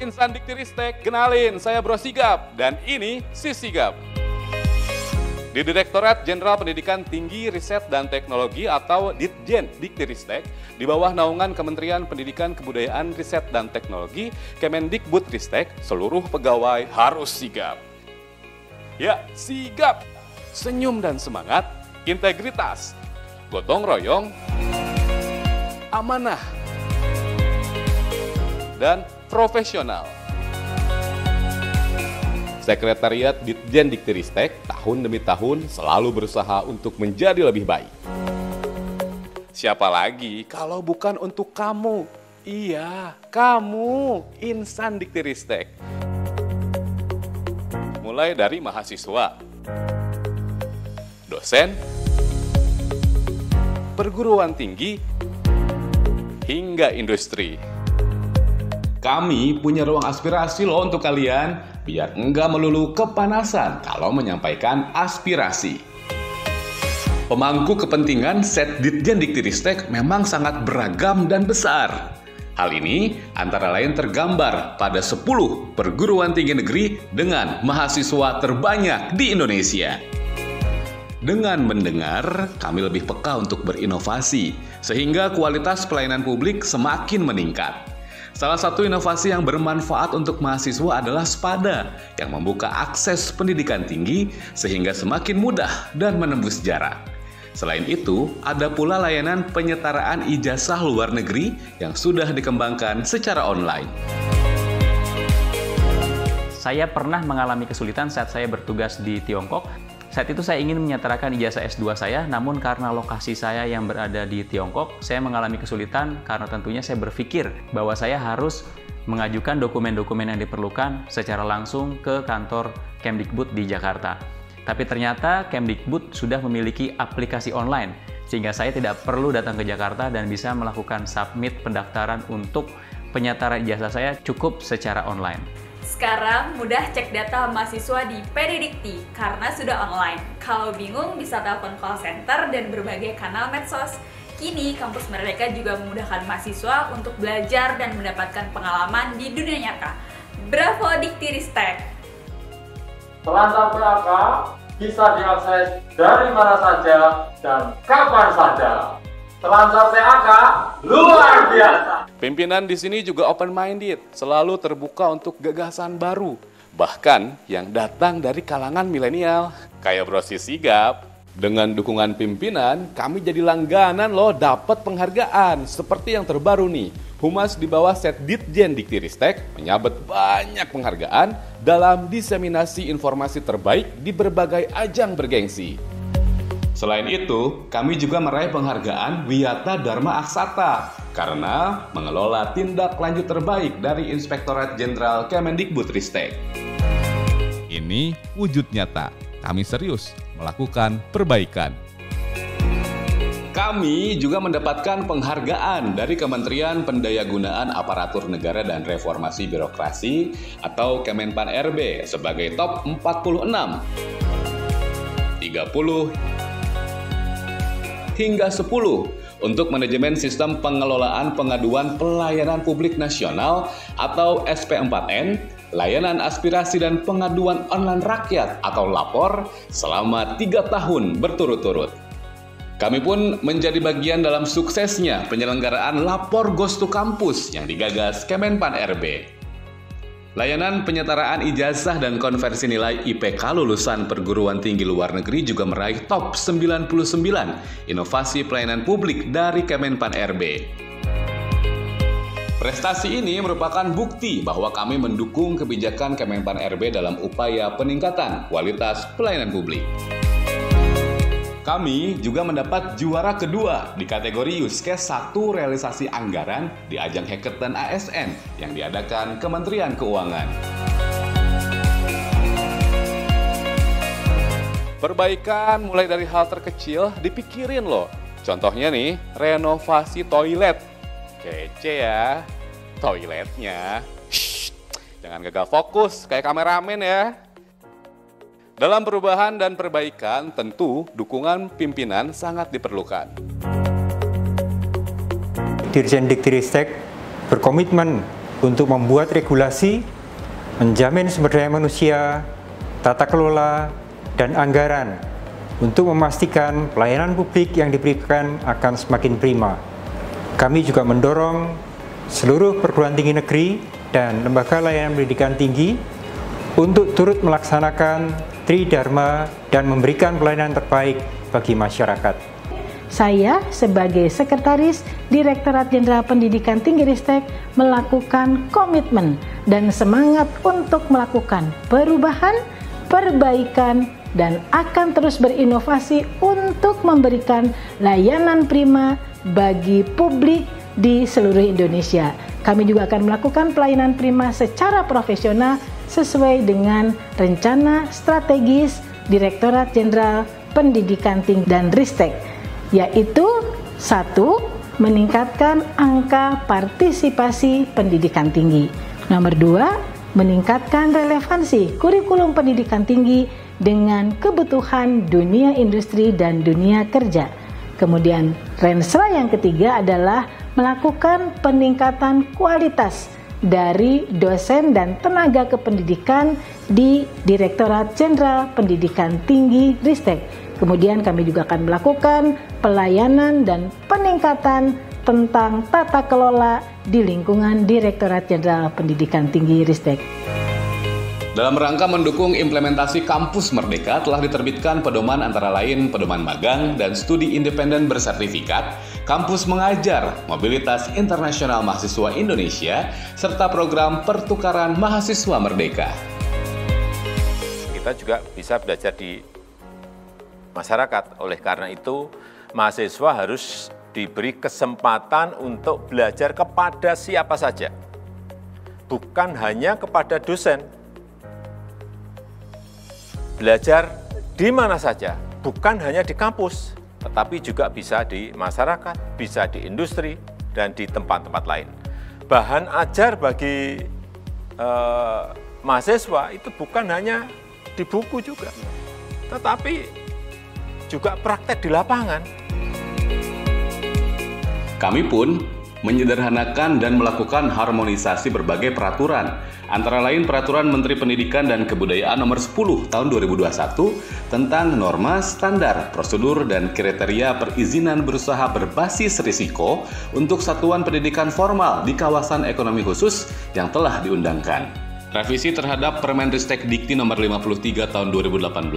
Insan Diktiristek, kenalin saya Bro Sigap dan ini si Sigap. Di Direktorat Jenderal Pendidikan Tinggi Riset dan Teknologi atau Ditjen Diktiristek, di bawah naungan Kementerian Pendidikan Kebudayaan Riset dan Teknologi, Kemendikbudristek, seluruh pegawai harus sigap. Ya, sigap, senyum dan semangat, integritas, gotong royong, amanah, dan profesional. Sekretariat Ditjen Diktiristek tahun demi tahun selalu berusaha untuk menjadi lebih baik. Siapa lagi kalau bukan untuk kamu? Iya, kamu, insan Diktiristek. Mulai dari mahasiswa, dosen, perguruan tinggi, hingga industri. Kami punya ruang aspirasi loh untuk kalian, biar enggak melulu kepanasan kalau menyampaikan aspirasi. Pemangku kepentingan Set Ditjen Diktiristek memang sangat beragam dan besar. Hal ini antara lain tergambar pada 10 perguruan tinggi negeri dengan mahasiswa terbanyak di Indonesia. Dengan mendengar, kami lebih peka untuk berinovasi, sehingga kualitas pelayanan publik semakin meningkat. Salah satu inovasi yang bermanfaat untuk mahasiswa adalah Spada, yang membuka akses pendidikan tinggi sehingga semakin mudah dan menembus jarak. Selain itu, ada pula layanan penyetaraan ijazah luar negeri yang sudah dikembangkan secara online. Saya pernah mengalami kesulitan saat saya bertugas di Tiongkok. Saat itu saya ingin menyetarakan ijazah S2 saya, namun karena lokasi saya yang berada di Tiongkok, saya mengalami kesulitan karena tentunya saya berpikir bahwa saya harus mengajukan dokumen-dokumen yang diperlukan secara langsung ke kantor Kemdikbud di Jakarta. Tapi ternyata Kemdikbud sudah memiliki aplikasi online, sehingga saya tidak perlu datang ke Jakarta dan bisa melakukan submit pendaftaran untuk penyetaraan ijazah saya cukup secara online. Sekarang mudah cek data mahasiswa di PD Dikti karena sudah online. Kalau bingung bisa telepon call center dan berbagai kanal medsos. Kini kampus mereka juga memudahkan mahasiswa untuk belajar dan mendapatkan pengalaman di dunia nyata. Bravo Diktiristek! Selancar PAK bisa diakses dari mana saja dan kapan saja. Selancar PAK luar biasa. Pimpinan di sini juga open-minded, selalu terbuka untuk gagasan baru. Bahkan yang datang dari kalangan milenial, kayak Bro Sigap. Dengan dukungan pimpinan, kami jadi langganan loh dapat penghargaan. Seperti yang terbaru nih, Humas di bawah Set Ditjen Diktiristek menyabet banyak penghargaan dalam diseminasi informasi terbaik di berbagai ajang bergengsi. Selain itu, kami juga meraih penghargaan Wiyata Dharma Aksata karena mengelola tindak lanjut terbaik dari Inspektorat Jenderal Kemendikbudristek. Ini wujud nyata. Kami serius melakukan perbaikan. Kami juga mendapatkan penghargaan dari Kementerian Pendayagunaan Aparatur Negara dan Reformasi Birokrasi atau Kemenpan RB sebagai top 46, 30, hingga 10 untuk manajemen sistem pengelolaan pengaduan pelayanan publik nasional atau SP4N, layanan aspirasi dan pengaduan online rakyat atau lapor selama 3 tahun berturut-turut. Kami pun menjadi bagian dalam suksesnya penyelenggaraan Lapor Goes to Campus yang digagas Kemenpan RB. Layanan penyetaraan ijazah dan konversi nilai IPK lulusan perguruan tinggi luar negeri juga meraih top 99 inovasi pelayanan publik dari Kemenpan RB. Prestasi ini merupakan bukti bahwa kami mendukung kebijakan Kemenpan RB dalam upaya peningkatan kualitas pelayanan publik. Kami juga mendapat juara kedua di kategori Use Case 1 realisasi anggaran di ajang Hackathon ASN yang diadakan Kementerian Keuangan. Perbaikan mulai dari hal terkecil dipikirin loh. Contohnya nih, renovasi toilet. Kece ya, toiletnya. Shh, jangan gagal fokus kayak kameramen ya. Dalam perubahan dan perbaikan, tentu dukungan pimpinan sangat diperlukan. Dirjen Diktiristek berkomitmen untuk membuat regulasi, menjamin sumber daya manusia, tata kelola, dan anggaran untuk memastikan pelayanan publik yang diberikan akan semakin prima. Kami juga mendorong seluruh perguruan tinggi negeri dan lembaga layanan pendidikan tinggi untuk turut melaksanakan Tridharma dan memberikan pelayanan terbaik bagi masyarakat. Saya sebagai Sekretaris Direktorat Jenderal Pendidikan Tinggi Ristek melakukan komitmen dan semangat untuk melakukan perubahan, perbaikan, dan akan terus berinovasi untuk memberikan layanan prima bagi publik di seluruh Indonesia. Kami juga akan melakukan pelayanan prima secara profesional sesuai dengan rencana strategis Direktorat Jenderal Pendidikan Tinggi dan Ristek, yaitu 1. Meningkatkan angka partisipasi pendidikan tinggi. Nomor 2, meningkatkan relevansi kurikulum pendidikan tinggi dengan kebutuhan dunia industri dan dunia kerja. Kemudian Renstra yang ketiga adalah melakukan peningkatan kualitas dari dosen dan tenaga kependidikan di Direktorat Jenderal Pendidikan Tinggi Ristek. Kemudian kami juga akan melakukan pelayanan dan peningkatan tentang tata kelola di lingkungan Direktorat Jenderal Pendidikan Tinggi Ristek. Dalam rangka mendukung implementasi Kampus Merdeka telah diterbitkan pedoman antara lain pedoman magang dan studi independen bersertifikat, Kampus Mengajar, Mobilitas Internasional Mahasiswa Indonesia, serta program Pertukaran Mahasiswa Merdeka. Kita juga bisa belajar di masyarakat, oleh karena itu mahasiswa harus diberi kesempatan untuk belajar kepada siapa saja, bukan hanya kepada dosen. Belajar di mana saja, bukan hanya di kampus, tetapi juga bisa di masyarakat, bisa di industri, dan di tempat-tempat lain. Bahan ajar bagi mahasiswa itu bukan hanya di buku juga, tetapi juga praktek di lapangan. Kami pun menyederhanakan dan melakukan harmonisasi berbagai peraturan, antara lain Peraturan Menteri Pendidikan dan Kebudayaan Nomor 10 Tahun 2021 tentang norma, standar, prosedur, dan kriteria perizinan berusaha berbasis risiko untuk satuan pendidikan formal di kawasan ekonomi khusus yang telah diundangkan. Revisi terhadap Permenristek Dikti Nomor 53 Tahun 2018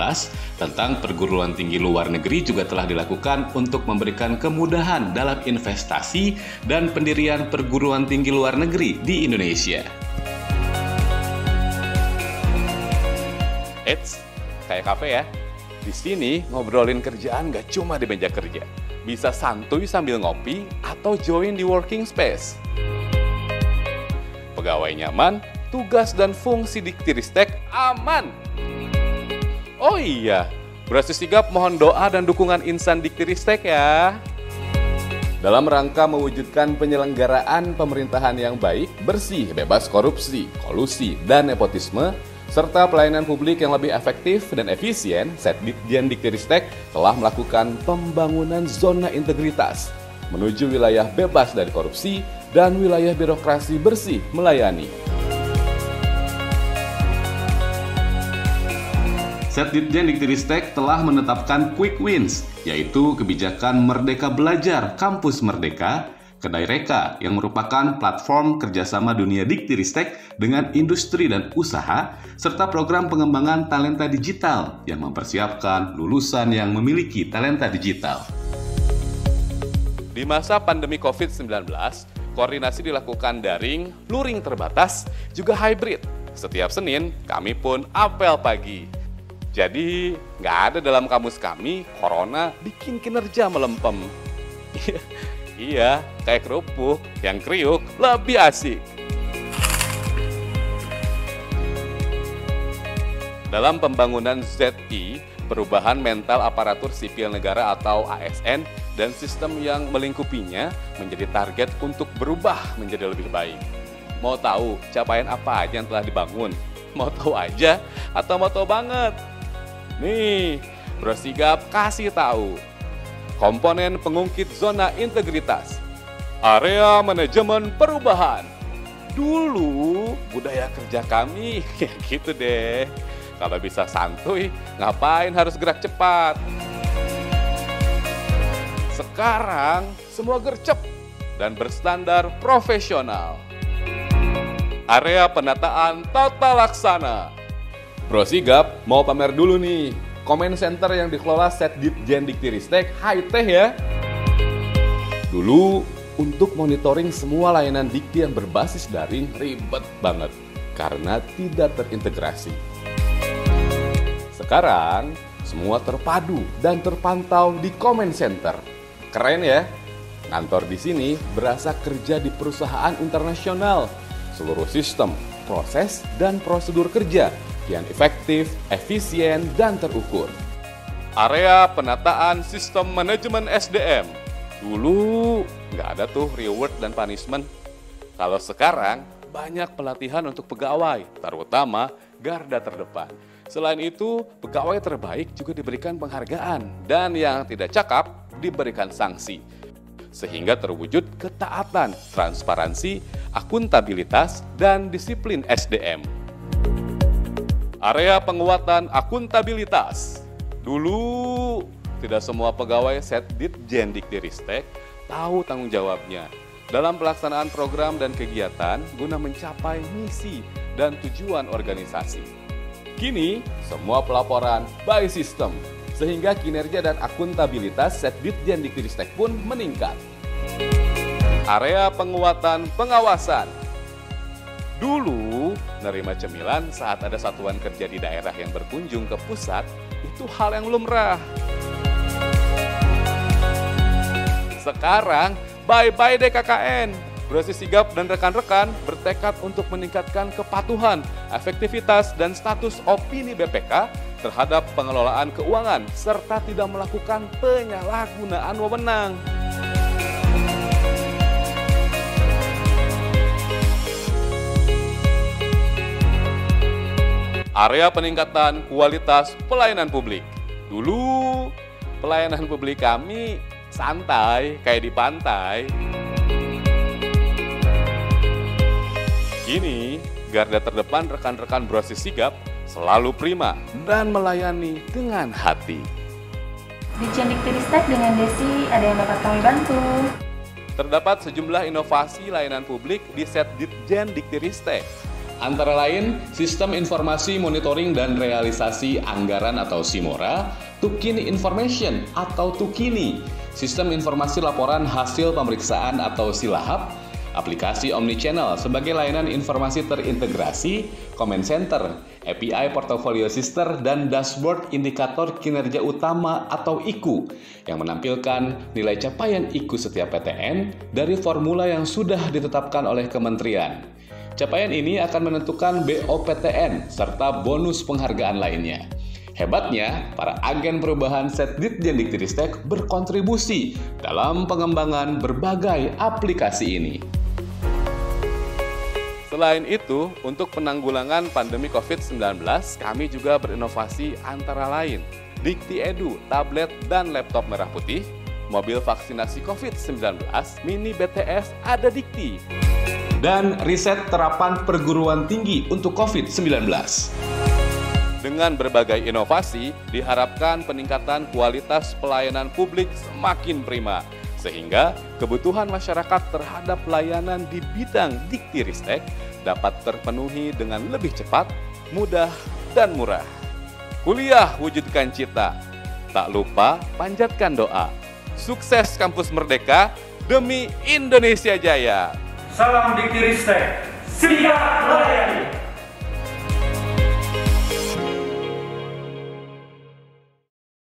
tentang perguruan tinggi luar negeri juga telah dilakukan untuk memberikan kemudahan dalam investasi dan pendirian perguruan tinggi luar negeri di Indonesia. Eits, kayak kafe ya. Di sini ngobrolin kerjaan nggak cuma di meja kerja. Bisa santuy sambil ngopi atau join di working space. Pegawai nyaman, tugas dan fungsi Diktiristek aman. Oh iya, Brasi Sigap mohon doa dan dukungan insan Diktiristek ya. Dalam rangka mewujudkan penyelenggaraan pemerintahan yang baik, bersih, bebas korupsi, kolusi, dan nepotisme, serta pelayanan publik yang lebih efektif dan efisien, Setditjen Diktiristek telah melakukan pembangunan zona integritas menuju wilayah bebas dari korupsi dan wilayah birokrasi bersih melayani. Setditjen Diktiristek telah menetapkan Quick Wins, yaitu kebijakan Merdeka Belajar Kampus Merdeka, Kedai Reka yang merupakan platform kerjasama dunia Diktiristek dengan industri dan usaha, serta program pengembangan talenta digital yang mempersiapkan lulusan yang memiliki talenta digital. Di masa pandemi COVID-19, koordinasi dilakukan daring, luring terbatas, juga hybrid. Setiap Senin, kami pun apel pagi. Jadi, nggak ada dalam kamus kami, corona bikin kinerja melempem. Iya, kayak kerupuk, yang kriuk lebih asik. Dalam pembangunan ZI, perubahan mental aparatur sipil negara atau ASN, dan sistem yang melingkupinya menjadi target untuk berubah menjadi lebih baik. Mau tahu capaian apa aja yang telah dibangun? Mau tahu aja atau mau tahu banget? Nih, Bro Sigap kasih tahu. Komponen pengungkit zona integritas, area manajemen perubahan, Dulu budaya kerja kami ya gitu deh. Kalau bisa santuy, ngapain harus gerak cepat? Sekarang semua gercep dan berstandar profesional. Area penataan tata laksana. Bro Sigap mau pamer dulu nih. Comment center yang dikelola Setditjen Diktiristek high-tech ya. Dulu untuk monitoring semua layanan dikti yang berbasis daring ribet banget karena tidak terintegrasi. Sekarang semua terpadu dan terpantau di comment center. Keren ya? Kantor di sini berasa kerja di perusahaan internasional. Seluruh sistem, proses, dan prosedur kerja yang efektif, efisien, dan terukur. Area penataan sistem manajemen SDM. Dulu nggak ada tuh reward dan punishment. Kalau sekarang banyak pelatihan untuk pegawai, terutama garda terdepan. Selain itu, pegawai terbaik juga diberikan penghargaan dan yang tidak cakap diberikan sanksi. Sehingga terwujud ketaatan, transparansi, akuntabilitas, dan disiplin SDM. Area penguatan akuntabilitas. Dulu tidak semua pegawai Setditjen Diktiristek tahu tanggung jawabnya dalam pelaksanaan program dan kegiatan guna mencapai misi dan tujuan organisasi. Kini, semua pelaporan by system, sehingga kinerja dan akuntabilitas Setditjen Diktiristek pun meningkat. Area penguatan pengawasan. Dulu, nerima cemilan saat ada satuan kerja di daerah yang berkunjung ke pusat, itu hal yang lumrah. Sekarang, bye-bye DKKN. Bro Sigap dan rekan-rekan bertekad untuk meningkatkan kepatuhan, efektivitas, dan status opini BPK terhadap pengelolaan keuangan, serta tidak melakukan penyalahgunaan wewenang. Area peningkatan kualitas pelayanan publik. Dulu, pelayanan publik kami santai, kayak di pantai. Kini, garda terdepan rekan-rekan Bro Sigap selalu prima dan melayani dengan hati. Ditjen Diktiristek dengan Desi, ada yang dapat kami bantu? Terdapat sejumlah inovasi layanan publik di Setditjen Diktiristek. Antara lain, Sistem Informasi Monitoring dan Realisasi Anggaran atau SIMORA, Tukini Information atau Tukini, Sistem Informasi Laporan Hasil Pemeriksaan atau SILAHAP, aplikasi Omnichannel sebagai layanan informasi terintegrasi, comment center, API Portfolio Sister, dan dashboard indikator kinerja utama atau IKU yang menampilkan nilai capaian IKU setiap PTN dari formula yang sudah ditetapkan oleh kementerian. Capaian ini akan menentukan BOPTN serta bonus penghargaan lainnya. Hebatnya, para agen perubahan Setditjen Diktiristek berkontribusi dalam pengembangan berbagai aplikasi ini. Selain itu, untuk penanggulangan pandemi COVID-19, kami juga berinovasi antara lain Dikti Edu, tablet dan laptop merah putih, mobil vaksinasi COVID-19, mini BTS ada Dikti, dan riset terapan perguruan tinggi untuk COVID-19. Dengan berbagai inovasi, diharapkan peningkatan kualitas pelayanan publik semakin prima, sehingga kebutuhan masyarakat terhadap layanan di bidang Diktiristek dapat terpenuhi dengan lebih cepat, mudah, dan murah. Kuliah wujudkan cita, tak lupa panjatkan doa. Sukses Kampus Merdeka demi Indonesia Jaya. Salam Diktiristek, siap melayani.